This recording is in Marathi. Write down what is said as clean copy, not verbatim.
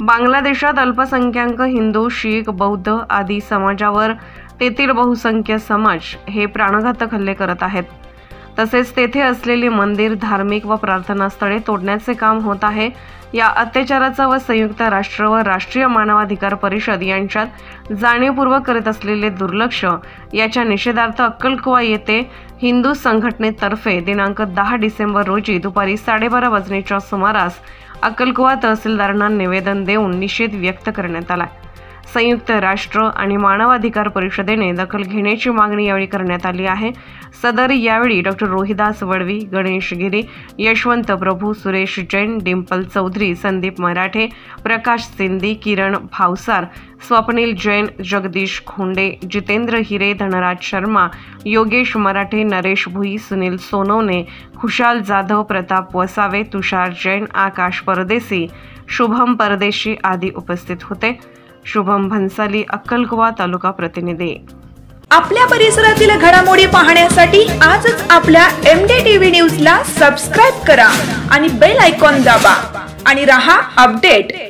बांगलादेशात अल्पसंख्याक हिंदू, शीख, बौद्ध आदी समाजावर तेथील बहुसंख्य समाज हे प्राणघातक हल्ले करत आहेत। तसेच तेथे असलेली मंदिर, धार्मिक व प्रार्थनास्थळे तोडण्याचे काम होत आहे। या अत्याचाराचा व संयुक्त राष्ट्र व राष्ट्रीय मानवाधिकार परिषद यांच्यात जाणीवपूर्वक करीत असलेले दुर्लक्ष याच्या निषेधार्थ अक्कलकुवा येथे हिंदू संघटनेतर्फे दिनांक 10 डिसेंबर रोजी दुपारी 12:30 वाजण्याच्या सुमारास अक्कलकुवा तहसीलदारांना निवेदन देऊन निषेध व्यक्त करण्यात आला। संयुक्त राष्ट्र आणि मानवाधिकार परिषदेने दखल घेण्याची मागणी यावेळी करण्यात आली आहे। सदर यावेळी डॉ. रोहिदास वडवी, गणेश गिरी, यशवंत प्रभू, सुरेश जैन, डिंपल चौधरी, संदीप मराठे, प्रकाश सिंधी, किरण भावसार, स्वप्नील जैन, जगदीश खोंडे, जितेंद्र हिरे, धनराज शर्मा, योगेश मराठे, नरेश भुई, सुनील सोनवणे, खुशाल जाधव, प्रताप वसावे, तुषार जैन, आकाश परदेशी, शुभम परदेशी आदी उपस्थित होते। शुभम भन्साली, अक्कलकुवा तालुका प्रतिनिधी। आपल्या परिसरातील घडामोडी पाहण्यासाठी आजच आपल्या MDTV न्यूजला सबस्क्राइब करा आणि बेल आयकॉन दाबा आणि रहा अपडेट।